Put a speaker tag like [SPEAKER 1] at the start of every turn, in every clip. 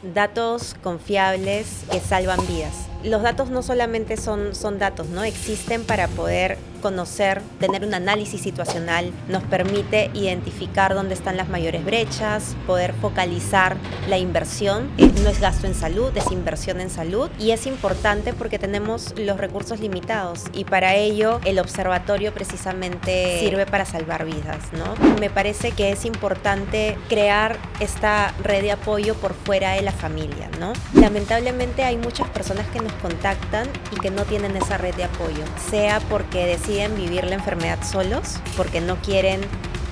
[SPEAKER 1] Datos confiables que salvan vidas. Los datos no solamente son datos, ¿no? Existen para poder conocer, tener un análisis situacional, nos permite identificar dónde están las mayores brechas, poder focalizar la inversión. No es gasto en salud, es inversión en salud, y es importante porque tenemos los recursos limitados y para ello el observatorio precisamente sirve para salvar vidas, ¿no? Me parece que es importante crear esta red de apoyo por fuera de la familia, ¿no? Lamentablemente hay muchas personas que nos contactan y que no tienen esa red de apoyo, sea porque deciden vivir la enfermedad solos, porque no quieren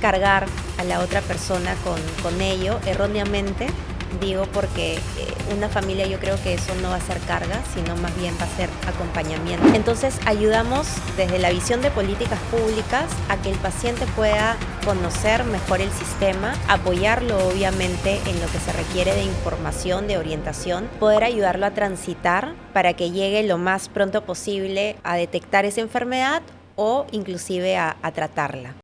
[SPEAKER 1] cargar a la otra persona con ello, erróneamente. Digo porque una familia, yo creo que eso no va a ser carga, sino más bien va a ser acompañamiento. Entonces ayudamos desde la visión de políticas públicas a que el paciente pueda conocer mejor el sistema, apoyarlo obviamente en lo que se requiere de información, de orientación, poder ayudarlo a transitar para que llegue lo más pronto posible a detectar esa enfermedad o inclusive a tratarla.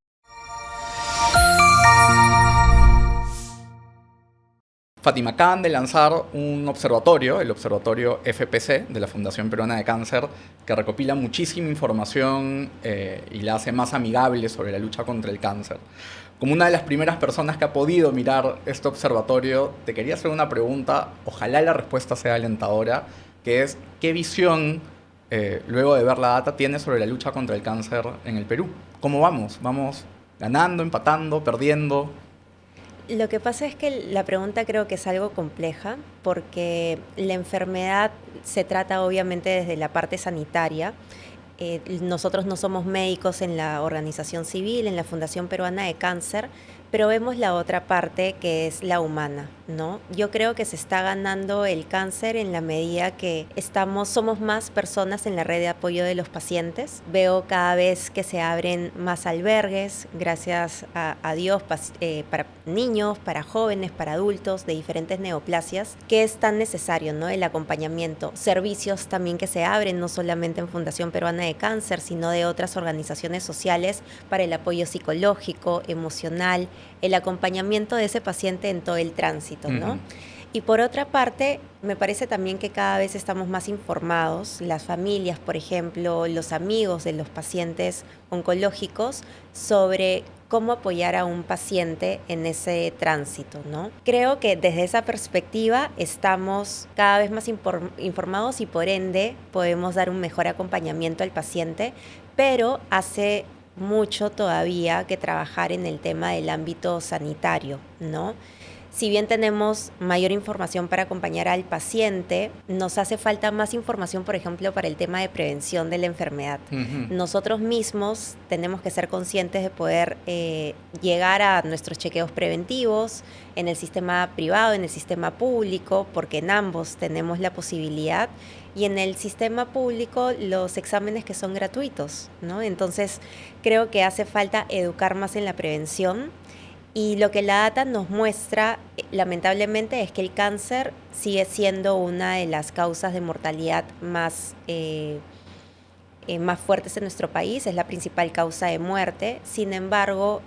[SPEAKER 2] Fátima, acaban de lanzar un observatorio, el observatorio FPC de la Fundación Peruana de Cáncer, que recopila muchísima información y la hace más amigable sobre la lucha contra el cáncer. Como una de las primeras personas que ha podido mirar este observatorio, te quería hacer una pregunta, ojalá la respuesta sea alentadora, que es, ¿qué visión, luego de ver la data, tienes sobre la lucha contra el cáncer en el Perú? ¿Cómo vamos? ¿Vamos ganando, empatando, perdiendo?
[SPEAKER 1] Lo que pasa es que la pregunta creo que es algo compleja porque la enfermedad se trata obviamente desde la parte sanitaria. Nosotros no somos médicos en la organización civil, en la Fundación Peruana de Cáncer, pero vemos la otra parte que es la humana, ¿no? Yo creo que se está ganando el cáncer en la medida que somos más personas en la red de apoyo de los pacientes. Veo cada vez que se abren más albergues, gracias a Dios, para niños, para jóvenes, para adultos de diferentes neoplasias, que es tan necesario, ¿no? El acompañamiento. Servicios también que se abren, no solamente en Fundación Peruana de Cáncer, sino de otras organizaciones sociales para el apoyo psicológico, emocional, el acompañamiento de ese paciente en todo el tránsito, ¿no? Y por otra parte, me parece también que cada vez estamos más informados, las familias, por ejemplo, los amigos de los pacientes oncológicos, sobre cómo apoyar a un paciente en ese tránsito, ¿no? Creo que desde esa perspectiva estamos cada vez más informados y por ende podemos dar un mejor acompañamiento al paciente, pero hace mucho todavía que trabajar en el tema del ámbito sanitario, ¿no? Si bien tenemos mayor información para acompañar al paciente, nos hace falta más información, por ejemplo, para el tema de prevención de la enfermedad. Nosotros mismos tenemos que ser conscientes de poder llegar a nuestros chequeos preventivos en el sistema privado, en el sistema público, porque en ambos tenemos la posibilidad. Y en el sistema público los exámenes que son gratuitos, ¿no? Entonces creo que hace falta educar más en la prevención. Y lo que la data nos muestra, lamentablemente, es que el cáncer sigue siendo una de las causas de mortalidad más fuertes en nuestro país, es la principal causa de muerte. Sin embargo,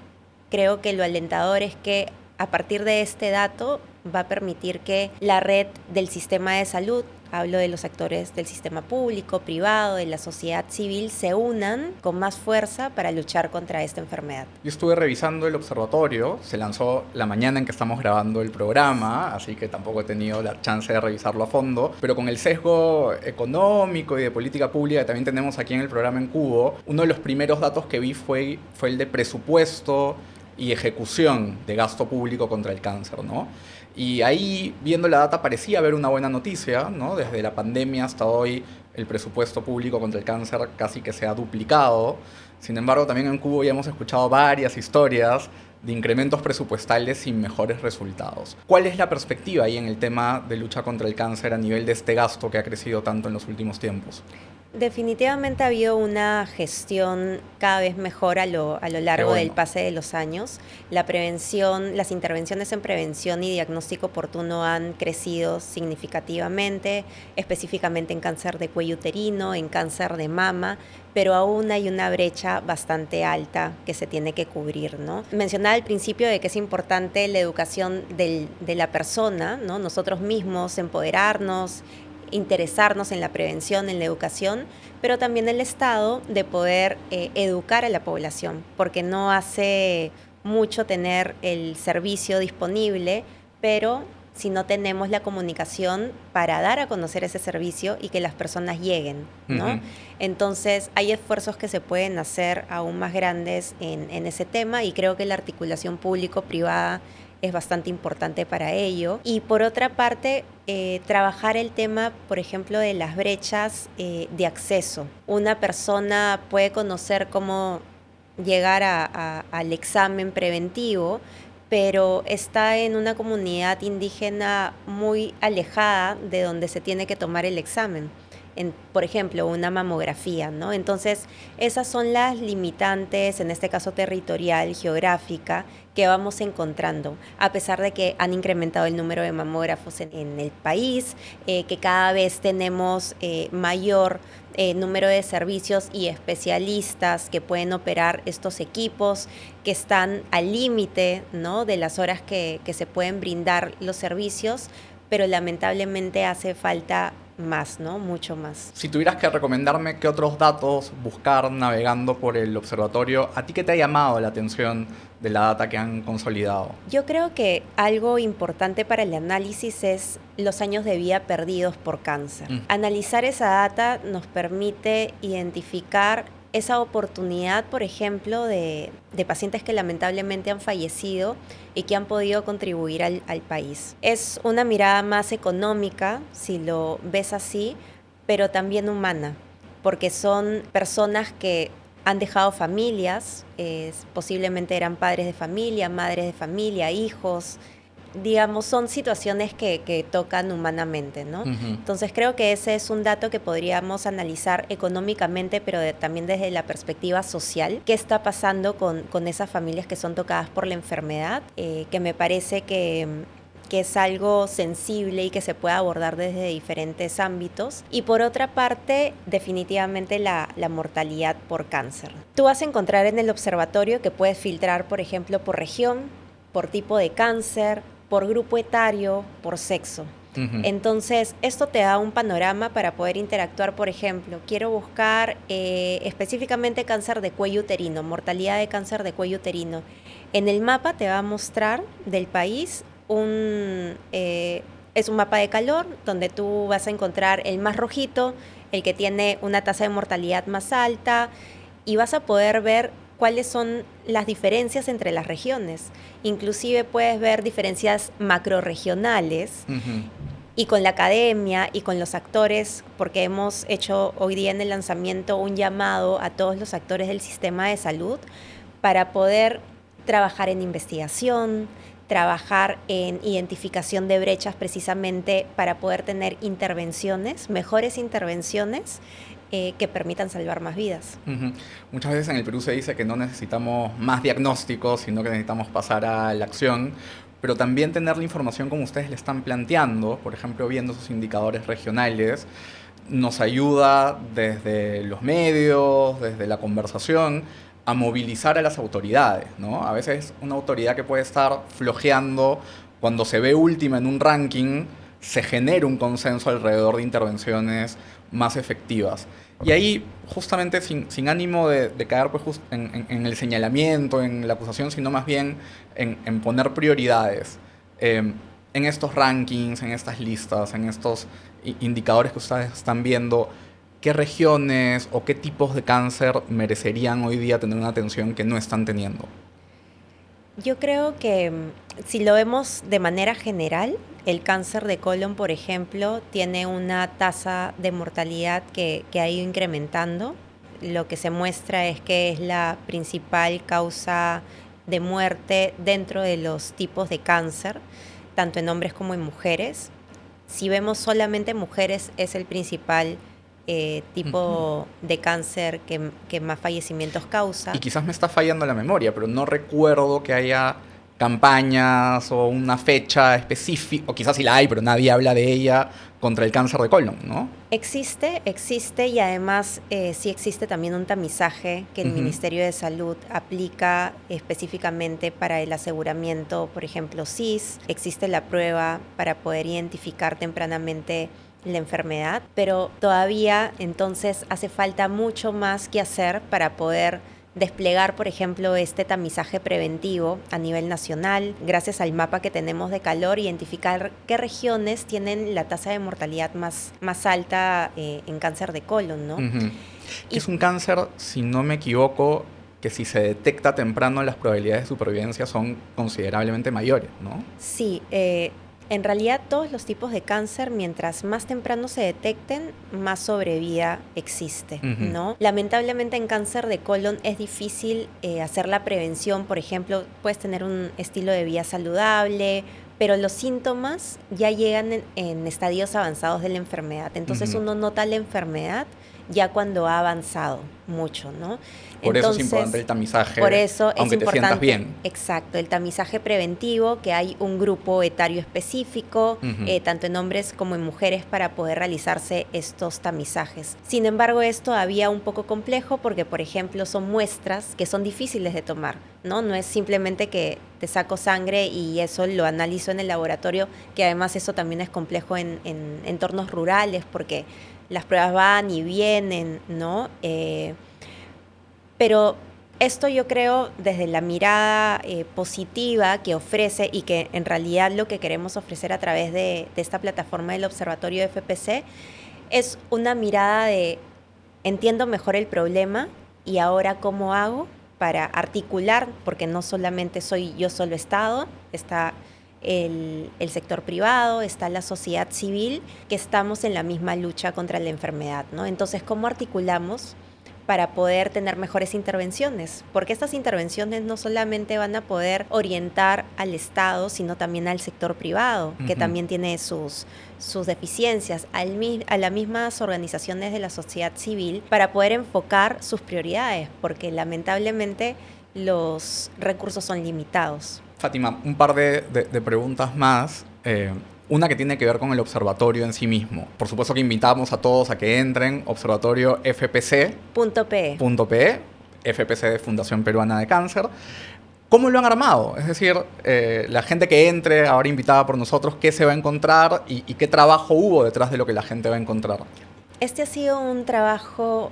[SPEAKER 1] creo que lo alentador es que a partir de este dato va a permitir que la red del sistema de salud, hablo de los actores del sistema público, privado, de la sociedad civil, se unan con más fuerza para luchar contra esta enfermedad.
[SPEAKER 2] Yo estuve revisando el observatorio, se lanzó la mañana en que estamos grabando el programa, así que tampoco he tenido la chance de revisarlo a fondo, pero con el sesgo económico y de política pública que también tenemos aquí en el programa en Cubo, uno de los primeros datos que vi fue el de presupuesto y ejecución de gasto público contra el cáncer, ¿no? Y ahí, viendo la data, parecía haber una buena noticia, ¿no? Desde la pandemia hasta hoy, el presupuesto público contra el cáncer casi que se ha duplicado. Sin embargo, también en Cubo ya hemos escuchado varias historias de incrementos presupuestales sin mejores resultados. ¿Cuál es la perspectiva ahí en el tema de lucha contra el cáncer a nivel de este gasto que ha crecido tanto en los últimos tiempos?
[SPEAKER 1] Definitivamente ha habido una gestión cada vez mejor a lo largo del
[SPEAKER 2] bueno.
[SPEAKER 1] pase de los años. La prevención, las intervenciones en prevención y diagnóstico oportuno han crecido significativamente, específicamente en cáncer de cuello uterino, en cáncer de mama, pero aún hay una brecha bastante alta que se tiene que cubrir, ¿no? Mencionaba al principio de que es importante la educación de la persona, ¿no? Nosotros mismos empoderarnos, interesarnos en la prevención, en la educación, pero también el Estado de poder educar a la población, porque no hace mucho tener el servicio disponible, pero si no tenemos la comunicación para dar a conocer ese servicio y que las personas lleguen, ¿no?
[SPEAKER 2] Ujú.
[SPEAKER 1] Entonces, hay esfuerzos que se pueden hacer aún más grandes en ese tema y creo que la articulación público-privada es bastante importante para ello. Y por otra parte, trabajar el tema, por ejemplo, de las brechas de acceso. Una persona puede conocer cómo llegar al examen preventivo, pero está en una comunidad indígena muy alejada de donde se tiene que tomar el examen. Por ejemplo, una mamografía, ¿no? Entonces, esas son las limitantes, en este caso territorial, geográfica, que vamos encontrando, a pesar de que han incrementado el número de mamógrafos en el país, que cada vez tenemos mayor número de servicios y especialistas que pueden operar estos equipos, que están al límite, ¿no?, de las horas que se pueden brindar los servicios, pero lamentablemente hace falta más, ¿no? Mucho más.
[SPEAKER 2] Si tuvieras que recomendarme qué otros datos buscar navegando por el observatorio, ¿a ti qué te ha llamado la atención de la data que han consolidado?
[SPEAKER 1] Yo creo que algo importante para el análisis es los años de vida perdidos por cáncer. Analizar esa data nos permite identificar esa oportunidad, por ejemplo, de pacientes que lamentablemente han fallecido y que han podido contribuir al país. Es una mirada más económica, si lo ves así, pero también humana, porque son personas que han dejado familias, posiblemente eran padres de familia, madres de familia, hijos. Digamos, son situaciones que tocan humanamente, ¿no? Entonces creo que ese es un dato que podríamos analizar económicamente, pero también desde la perspectiva social. ¿Qué está pasando con esas familias que son tocadas por la enfermedad? Que me parece que es algo sensible y que se puede abordar desde diferentes ámbitos. Y por otra parte, definitivamente la mortalidad por cáncer. Tú vas a encontrar en el observatorio que puedes filtrar, por ejemplo, por región, por tipo de cáncer, por grupo etario, por sexo. Entonces, esto te da un panorama para poder interactuar. Por ejemplo, quiero buscar específicamente cáncer de cuello uterino, mortalidad de cáncer de cuello uterino. En el mapa te va a mostrar del país es un mapa de calor donde tú vas a encontrar el más rojito, el que tiene una tasa de mortalidad más alta, y vas a poder ver cuáles son las diferencias entre las regiones. Inclusive puedes ver diferencias macrorregionales. Y con la academia y con los actores, porque hemos hecho hoy día en el lanzamiento un llamado a todos los actores del sistema de salud para poder trabajar en investigación, trabajar en identificación de brechas precisamente para poder tener intervenciones, mejores intervenciones que permitan salvar más vidas.
[SPEAKER 2] Muchas veces en el Perú se dice que no necesitamos más diagnósticos, sino que necesitamos pasar a la acción, pero también tener la información como ustedes le están planteando, por ejemplo, viendo esos indicadores regionales, nos ayuda desde los medios, desde la conversación, a movilizar a las autoridades, ¿no? A veces una autoridad que puede estar flojeando, cuando se ve última en un ranking, se genera un consenso alrededor de intervenciones más efectivas. Y ahí, justamente sin ánimo de caer pues, en el señalamiento, en la acusación, sino más bien en poner prioridades en estos rankings, en estas listas, en estos indicadores que ustedes están viendo, ¿qué regiones o qué tipos de cáncer merecerían hoy día tener una atención que no están teniendo?
[SPEAKER 1] Yo creo que si lo vemos de manera general, el cáncer de colon, por ejemplo, tiene una tasa de mortalidad que ha ido incrementando. Lo que se muestra es que es la principal causa de muerte dentro de los tipos de cáncer, tanto en hombres como en mujeres. Si vemos solamente mujeres, es el principal tipo de cáncer que más fallecimientos causa.
[SPEAKER 2] Y quizás me está fallando la memoria, pero no recuerdo que haya campañas o una fecha específica, o quizás sí la hay, pero nadie habla de ella, contra el cáncer de colon, ¿no?
[SPEAKER 1] Existe y además sí existe también un tamizaje que el Ministerio de Salud aplica específicamente para el aseguramiento, por ejemplo, SIS. Existe la prueba para poder identificar tempranamente la enfermedad, pero todavía entonces hace falta mucho más que hacer para poder desplegar, por ejemplo, este tamizaje preventivo a nivel nacional, gracias al mapa que tenemos de calor, identificar qué regiones tienen la tasa de mortalidad más alta en cáncer de colon, ¿no?
[SPEAKER 2] Y es un cáncer, si no me equivoco, que si se detecta temprano las probabilidades de supervivencia son considerablemente mayores, ¿no?
[SPEAKER 1] Sí, en realidad todos los tipos de cáncer, mientras más temprano se detecten, más sobrevida existe, ¿no? Lamentablemente en cáncer de colon es difícil hacer la prevención. Por ejemplo, puedes tener un estilo de vida saludable, pero los síntomas ya llegan en estadios avanzados de la enfermedad. Entonces uno nota la enfermedad ya cuando ha avanzado mucho, ¿no?
[SPEAKER 2] Por eso es importante el tamizaje,
[SPEAKER 1] por eso
[SPEAKER 2] aunque
[SPEAKER 1] es
[SPEAKER 2] te sientas bien.
[SPEAKER 1] Exacto, el tamizaje preventivo, que hay un grupo etario específico, tanto en hombres como en mujeres, para poder realizarse estos tamizajes. Sin embargo, es todavía un poco complejo porque, por ejemplo, son muestras que son difíciles de tomar, ¿no? No es simplemente que te saco sangre y eso lo analizo en el laboratorio, que además eso también es complejo en entornos rurales porque las pruebas van y vienen, ¿no? Pero esto yo creo desde la mirada positiva que ofrece y que en realidad lo que queremos ofrecer a través de esta plataforma del Observatorio de FPC es una mirada de entiendo mejor el problema y ahora cómo hago para articular, porque no solamente soy yo solo Estado, está el sector privado, está la sociedad civil, que estamos en la misma lucha contra la enfermedad, ¿no? Entonces, ¿cómo articulamos para poder tener mejores intervenciones? Porque estas intervenciones no solamente van a poder orientar al Estado, sino también al sector privado, que también tiene sus deficiencias, a las mismas organizaciones de la sociedad civil, para poder enfocar sus prioridades, porque lamentablemente los recursos son limitados.
[SPEAKER 2] Fátima, un par de preguntas más. Una que tiene que ver con el observatorio en sí mismo. Por supuesto que invitamos a todos a que entren, observatorio FPC.pe, FPC de Fundación Peruana de Cáncer. ¿Cómo lo han armado? Es decir, la gente que entre, ahora invitada por nosotros, ¿qué se va a encontrar y qué trabajo hubo detrás de lo que la gente va a encontrar?
[SPEAKER 1] Este ha sido un trabajo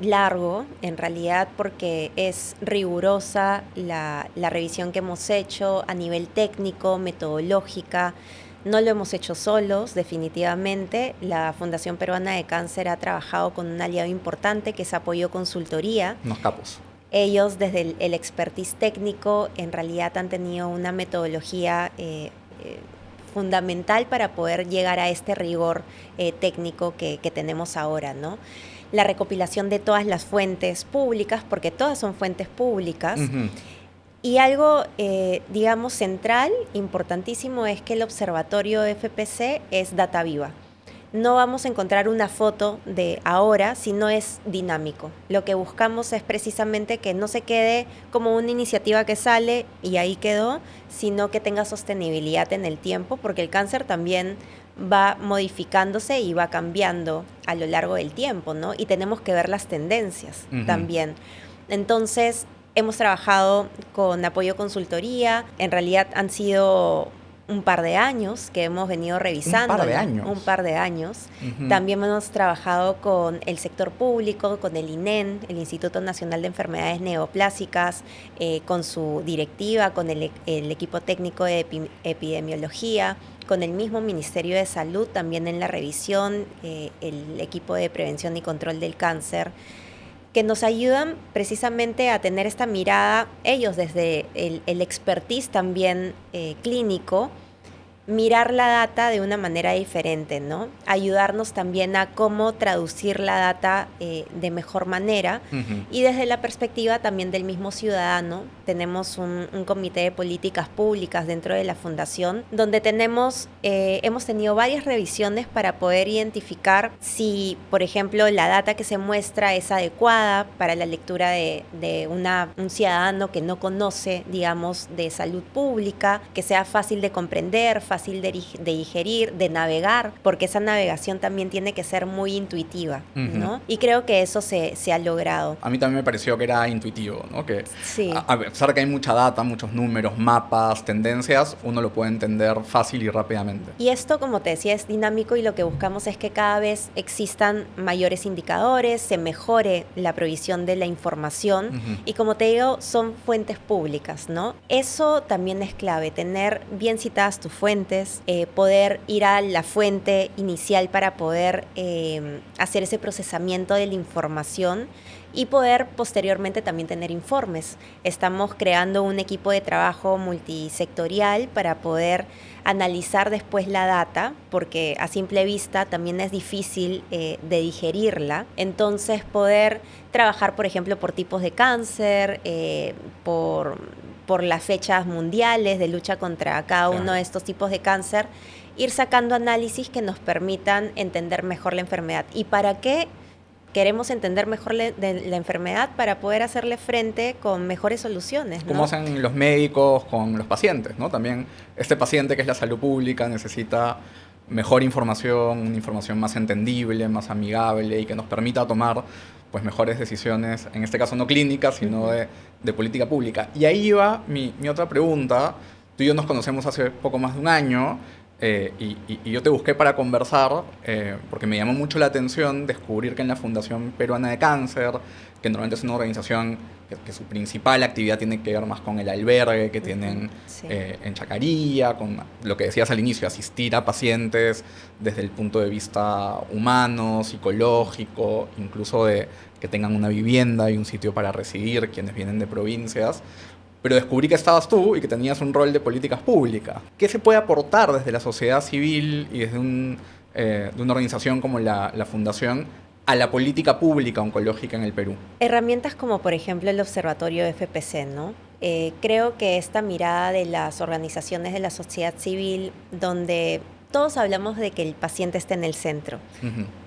[SPEAKER 1] largo, en realidad, porque es rigurosa la revisión que hemos hecho a nivel técnico, metodológica. No lo hemos hecho solos, definitivamente. La Fundación Peruana de Cáncer ha trabajado con un aliado importante que es Apoyo Consultoría.
[SPEAKER 2] Unos capos.
[SPEAKER 1] Ellos, desde el expertise técnico, en realidad han tenido una metodología fundamental para poder llegar a este rigor técnico que tenemos ahora, ¿no? La recopilación de todas las fuentes públicas, porque todas son fuentes públicas. Y algo, digamos, central, importantísimo, es que el observatorio de FPC es data viva. No vamos a encontrar una foto de ahora, sino es dinámico. Lo que buscamos es precisamente que no se quede como una iniciativa que sale y ahí quedó, sino que tenga sostenibilidad en el tiempo, porque el cáncer también va modificándose y va cambiando a lo largo del tiempo, ¿no? Y tenemos que ver las tendencias también. Entonces, hemos trabajado con Apoyo Consultoría. En realidad han sido un par de años que hemos venido revisando.
[SPEAKER 2] Un par de años.
[SPEAKER 1] Un par de años. También hemos trabajado con el sector público, con el INEN, el Instituto Nacional de Enfermedades Neoplásicas, con su directiva, con el equipo técnico de epidemiología, con el mismo Ministerio de Salud, también en la revisión, el equipo de prevención y control del cáncer, que nos ayudan precisamente a tener esta mirada, ellos desde el expertise también clínico, mirar la data de una manera diferente, ¿no? Ayudarnos también a cómo traducir la data de mejor manera. Y desde la perspectiva también del mismo ciudadano, tenemos un comité de políticas públicas dentro de la fundación, donde hemos tenido varias revisiones para poder identificar si, por ejemplo, la data que se muestra es adecuada para la lectura de un ciudadano que no conoce, digamos, de salud pública, que sea fácil de comprender, fácil de digerir, de navegar, porque esa navegación también tiene que ser muy intuitiva, ¿no? Y creo que eso se ha logrado.
[SPEAKER 2] A mí también me pareció que era intuitivo, ¿no? Que
[SPEAKER 1] sí.
[SPEAKER 2] A pesar de que hay mucha data, muchos números, mapas, tendencias, uno lo puede entender fácil y rápidamente.
[SPEAKER 1] Y esto, como te decía, es dinámico y lo que buscamos es que cada vez existan mayores indicadores, se mejore la provisión de la información y, como te digo, son fuentes públicas, ¿no? Eso también es clave, tener bien citadas tus fuentes, poder ir a la fuente inicial para poder hacer ese procesamiento de la información y poder posteriormente también tener informes. Estamos creando un equipo de trabajo multisectorial para poder analizar después la data, porque a simple vista también es difícil de digerirla. Entonces poder trabajar, por ejemplo, por tipos de cáncer, por las fechas mundiales de lucha contra cada uno de estos tipos de cáncer, ir sacando análisis que nos permitan entender mejor la enfermedad. ¿Y para qué queremos entender mejor la enfermedad? Para poder hacerle frente con mejores soluciones, ¿no?
[SPEAKER 2] Como hacen los médicos con los pacientes, ¿no? También este paciente, que es la salud pública, necesita mejor información, una información más entendible, más amigable y que nos permita tomar pues mejores decisiones, en este caso no clínicas, sino de política pública. Y ahí va mi otra pregunta. Tú y yo nos conocemos hace poco más de un año. Y yo te busqué para conversar porque me llamó mucho la atención descubrir que en la Fundación Peruana de Cáncer, que normalmente es una organización que su principal actividad tiene que ver más con el albergue que tienen en Chacarilla, con lo que decías al inicio, asistir a pacientes desde el punto de vista humano, psicológico, incluso de que tengan una vivienda y un sitio para residir quienes vienen de provincias. Pero descubrí que estabas tú y que tenías un rol de políticas públicas. ¿Qué se puede aportar desde la sociedad civil y desde de una organización como la Fundación a la política pública oncológica en el Perú?
[SPEAKER 1] Herramientas como, por ejemplo, el Observatorio FPC, ¿no? Creo que esta mirada de las organizaciones de la sociedad civil, donde todos hablamos de que el paciente está en el centro,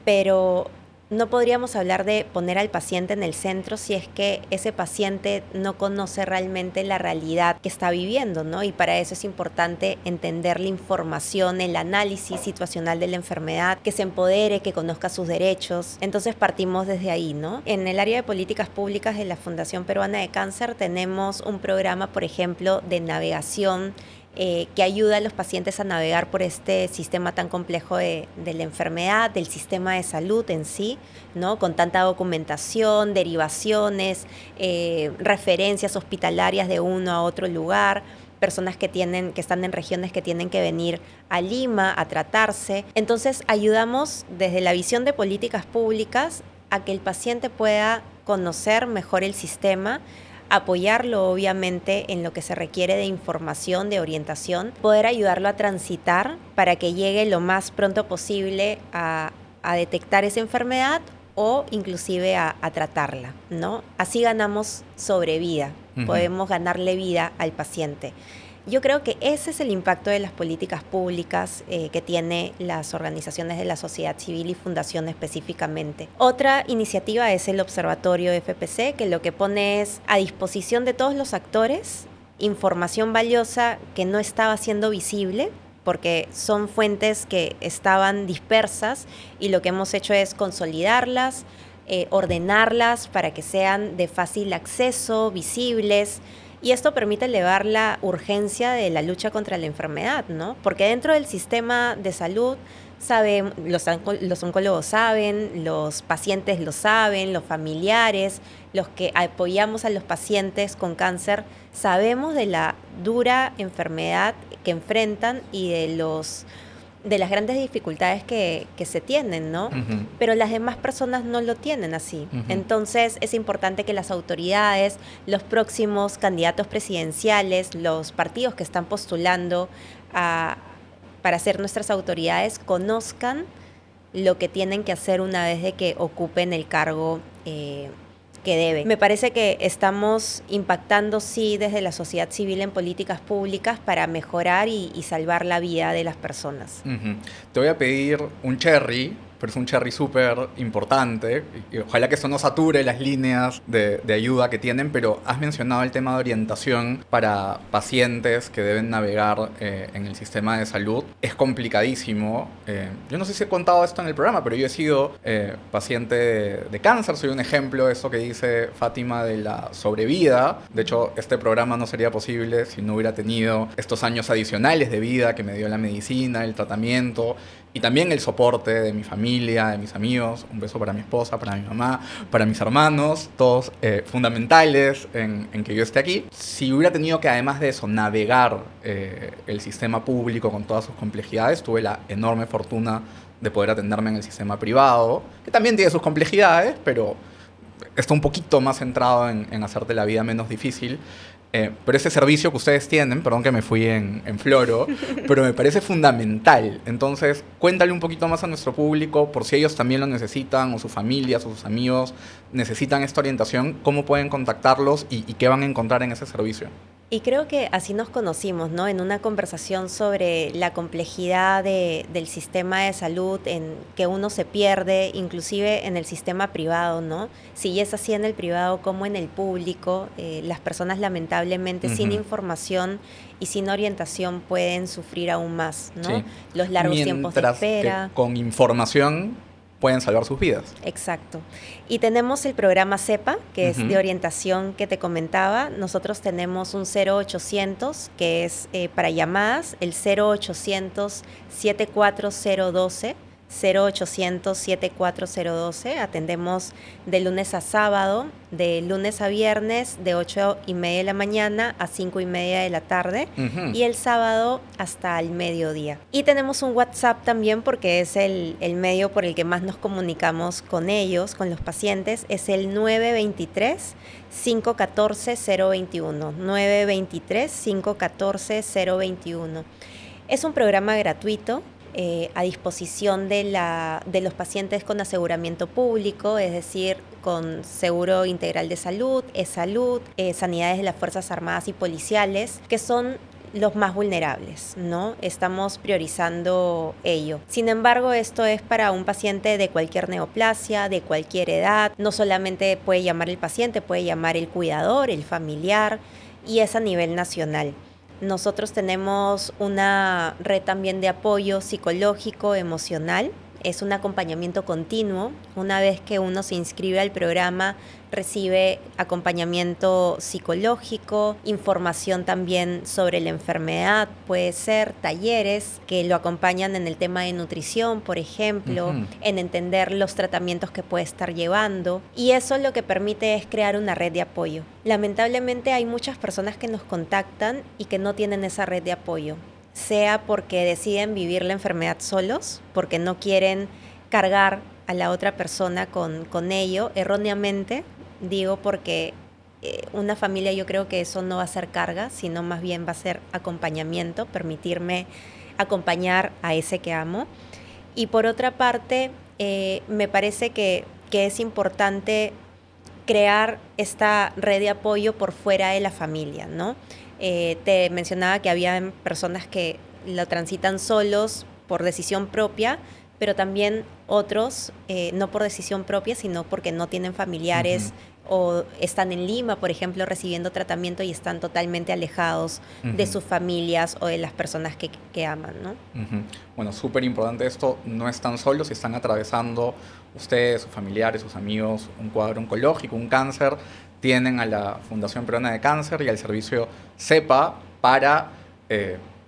[SPEAKER 1] pero no podríamos hablar de poner al paciente en el centro si es que ese paciente no conoce realmente la realidad que está viviendo, ¿no? Y para eso es importante entender la información, el análisis situacional de la enfermedad, que se empodere, que conozca sus derechos. Entonces partimos desde ahí, ¿no? En el área de políticas públicas de la Fundación Peruana de Cáncer tenemos un programa, por ejemplo, de navegación que ayuda a los pacientes a navegar por este sistema tan complejo de la enfermedad, del sistema de salud en sí, ¿no? Con tanta documentación, derivaciones, referencias hospitalarias de uno a otro lugar, personas que están en regiones que tienen que venir a Lima a tratarse. Entonces ayudamos desde la visión de políticas públicas a que el paciente pueda conocer mejor el sistema, apoyarlo obviamente en lo que se requiere de información, de orientación, poder ayudarlo a transitar para que llegue lo más pronto posible a detectar esa enfermedad o inclusive a tratarla, ¿no? Así ganamos sobrevida, podemos ganarle vida al paciente. Yo creo que ese es el impacto de las políticas públicas que tiene las organizaciones de la sociedad civil y fundación específicamente. Otra iniciativa es el Observatorio FPC, que lo que pone es a disposición de todos los actores información valiosa que no estaba siendo visible, porque son fuentes que estaban dispersas y lo que hemos hecho es consolidarlas, ordenarlas para que sean de fácil acceso, visibles. Y esto permite elevar la urgencia de la lucha contra la enfermedad, ¿no? Porque dentro del sistema de salud saben, los oncólogos saben, los pacientes lo saben, los familiares, los que apoyamos a los pacientes con cáncer, sabemos de la dura enfermedad que enfrentan y de las grandes dificultades que se tienen, ¿no? Pero las demás personas no lo tienen así. Entonces es importante que las autoridades, los próximos candidatos presidenciales, los partidos que están postulando a para ser nuestras autoridades, conozcan lo que tienen que hacer una vez de que ocupen el cargo que deben. Me parece que estamos impactando, sí, desde la sociedad civil en políticas públicas para mejorar y salvar la vida de las personas.
[SPEAKER 2] Te voy a pedir un cherry, pero es un cherry súper importante, y ojalá que eso no sature las líneas de ayuda que tienen, pero has mencionado el tema de orientación para pacientes que deben navegar en el sistema de salud. Es complicadísimo. Yo no sé si he contado esto en el programa, pero yo he sido paciente de cáncer, soy un ejemplo de eso que dice Fátima de la sobrevida. De hecho, este programa no sería posible si no hubiera tenido estos años adicionales de vida que me dio la medicina, el tratamiento y también el soporte de mi familia, de mis amigos. Un beso para mi esposa, para mi mamá, para mis hermanos, todos fundamentales en que yo esté aquí. Si hubiera tenido que, además de eso, navegar el sistema público con todas sus complejidades, tuve la enorme fortuna de poder atenderme en el sistema privado, que también tiene sus complejidades, pero está un poquito más centrado en hacerte la vida menos difícil. Pero ese servicio que ustedes tienen, perdón que me fui en floro, pero me parece fundamental. Entonces, cuéntale un poquito más a nuestro público, por si ellos también lo necesitan, o sus familias, o sus amigos necesitan esta orientación, cómo pueden contactarlos y qué van a encontrar en ese servicio.
[SPEAKER 1] Y creo que así nos conocimos, ¿no? En una conversación sobre la complejidad del sistema de salud, en que uno se pierde, inclusive en el sistema privado, ¿no? Si es así en el privado como en el público, las personas lamentablemente sin información y sin orientación pueden sufrir aún más, ¿no?
[SPEAKER 2] Sí.
[SPEAKER 1] Los largos tiempos de espera.
[SPEAKER 2] Que con información pueden salvar sus vidas.
[SPEAKER 1] Exacto. Y tenemos el programa CEPA, que es de orientación que te comentaba. Nosotros tenemos un 0800, que es para llamadas, el 0800 74012. 0800-74012. Atendemos de lunes a sábado, de lunes a viernes, de 8:30 de la mañana a 5:30 de la tarde, y el sábado hasta el mediodía. Y tenemos un WhatsApp también, porque es el medio por el que más nos comunicamos con ellos, con los pacientes. Es el 923-514-021. 923-514-021. Es un programa gratuito, a disposición de los pacientes con aseguramiento público, es decir, con Seguro Integral de Salud, eSalud, sanidades de las Fuerzas Armadas y Policiales, que son los más vulnerables, ¿no? Estamos priorizando ello. Sin embargo, esto es para un paciente de cualquier neoplasia, de cualquier edad. No solamente puede llamar el paciente, puede llamar el cuidador, el familiar, y es a nivel nacional. Nosotros tenemos una red también de apoyo psicológico, emocional. Es un acompañamiento continuo. Una vez que uno se inscribe al programa, recibe acompañamiento psicológico, información también sobre la enfermedad, puede ser talleres que lo acompañan en el tema de nutrición, por ejemplo, en entender los tratamientos que puede estar llevando, y eso lo que permite es crear una red de apoyo. Lamentablemente hay muchas personas que nos contactan y que no tienen esa red de apoyo, sea porque deciden vivir la enfermedad solos, porque no quieren cargar a la otra persona con ello, erróneamente. Digo porque una familia, yo creo que eso no va a ser carga, sino más bien va a ser acompañamiento, permitirme acompañar a ese que amo. Y por otra parte, me parece que es importante crear esta red de apoyo por fuera de la familia, ¿no? Te mencionaba que había personas que lo transitan solos por decisión propia, pero también otros no por decisión propia, sino porque no tienen familiares o están en Lima, por ejemplo, recibiendo tratamiento y están totalmente alejados de sus familias o de las personas que aman, ¿no?
[SPEAKER 2] Bueno, súper importante esto, no están solos, si están atravesando ustedes, sus familiares, sus amigos, un cuadro oncológico, un cáncer, tienen a la Fundación Peruana de Cáncer y al servicio CEPA para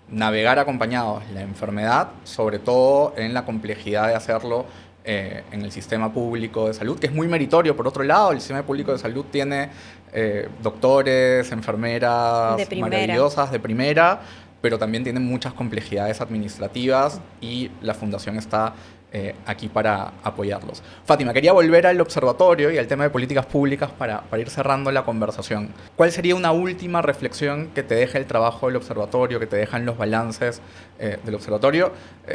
[SPEAKER 2] navegar acompañados la enfermedad, sobre todo en la complejidad de hacerlo en el sistema público de salud, que es muy meritorio. Por otro lado, el sistema público de salud tiene doctores, enfermeras maravillosas de primera, pero también tiene muchas complejidades administrativas, y la Fundación está aquí para apoyarlos. Fátima, quería volver al observatorio y al tema de políticas públicas para ir cerrando la conversación. ¿Cuál sería una última reflexión que te deja el trabajo del observatorio, que te dejan los balances del observatorio?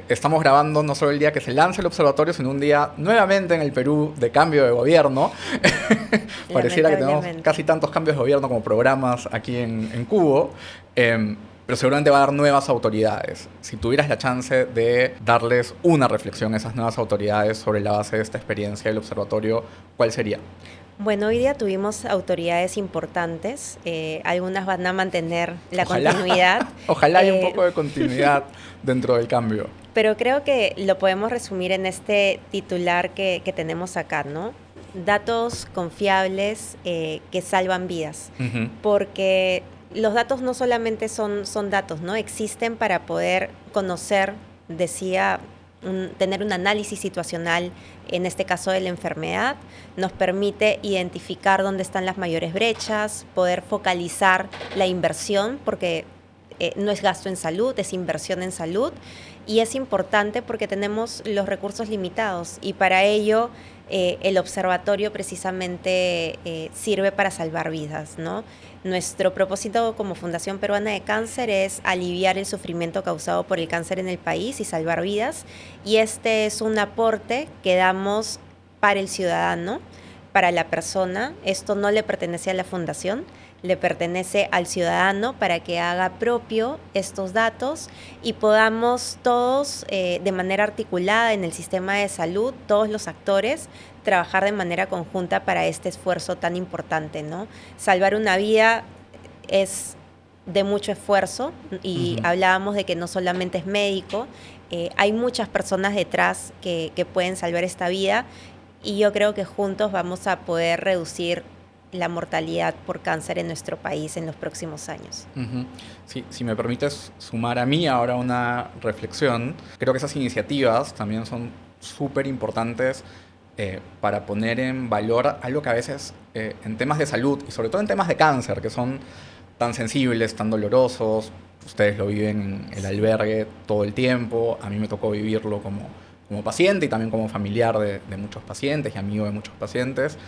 [SPEAKER 2] Estamos grabando no solo el día que se lance el observatorio, sino un día nuevamente en el Perú de cambio de gobierno. Pareciera que tenemos casi tantos cambios de gobierno como programas aquí en Cubo. Pero seguramente va a dar nuevas autoridades. Si tuvieras la chance de darles una reflexión a esas nuevas autoridades sobre la base de esta experiencia del observatorio, ¿cuál sería?
[SPEAKER 1] Bueno, hoy día tuvimos autoridades importantes. Algunas van a mantener la continuidad.
[SPEAKER 2] Ojalá haya un poco de continuidad dentro del cambio.
[SPEAKER 1] Pero creo que lo podemos resumir en este titular que tenemos acá, ¿no? Datos confiables que salvan vidas.
[SPEAKER 2] Uh-huh.
[SPEAKER 1] Porque los datos no solamente son datos, ¿no? Existen para poder conocer, tener un análisis situacional, en este caso de la enfermedad, nos permite identificar dónde están las mayores brechas, poder focalizar la inversión, porque no es gasto en salud, es inversión en salud, y es importante porque tenemos los recursos limitados, y para ello el observatorio precisamente sirve para salvar vidas, ¿no? Nuestro propósito como Fundación Peruana de Cáncer es aliviar el sufrimiento causado por el cáncer en el país y salvar vidas, y este es un aporte que damos para el ciudadano, para la persona. Esto no le pertenece a la fundación, le pertenece al ciudadano para que haga propio estos datos y podamos todos, de manera articulada en el sistema de salud, todos los actores, trabajar de manera conjunta para este esfuerzo tan importante, ¿no? Salvar una vida es de mucho esfuerzo y hablábamos de que no solamente es médico, hay muchas personas detrás que pueden salvar esta vida, y yo creo que juntos vamos a poder reducir la mortalidad por cáncer en nuestro país en los próximos años.
[SPEAKER 2] Uh-huh. Sí, si me permites sumar a mí ahora una reflexión, creo que esas iniciativas también son súper importantes para poner en valor algo que a veces en temas de salud y sobre todo en temas de cáncer, que son tan sensibles, tan dolorosos, ustedes lo viven en el albergue todo el tiempo, a mí me tocó vivirlo como paciente y también como familiar de muchos pacientes y amigo de muchos pacientes.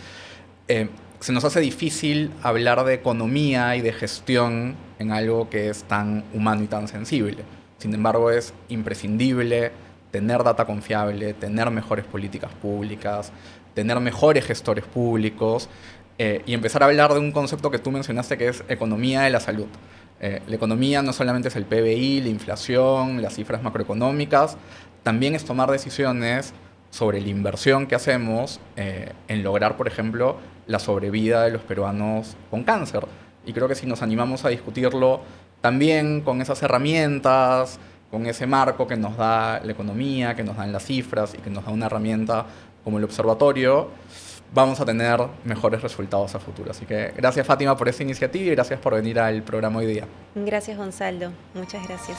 [SPEAKER 2] Se nos hace difícil hablar de economía y de gestión en algo que es tan humano y tan sensible. Sin embargo, es imprescindible tener data confiable, tener mejores políticas públicas, tener mejores gestores públicos y empezar a hablar de un concepto que tú mencionaste, que es economía de la salud. La economía no solamente es el PBI, la inflación, las cifras macroeconómicas, también es tomar decisiones sobre la inversión que hacemos en lograr, por ejemplo, la sobrevida de los peruanos con cáncer. Y creo que si nos animamos a discutirlo también con esas herramientas, con ese marco que nos da la economía, que nos dan las cifras y que nos da una herramienta como el observatorio, vamos a tener mejores resultados a futuro. Así que gracias, Fátima, por esta iniciativa y gracias por venir al programa hoy día.
[SPEAKER 1] Gracias, Gonzalo. Muchas gracias.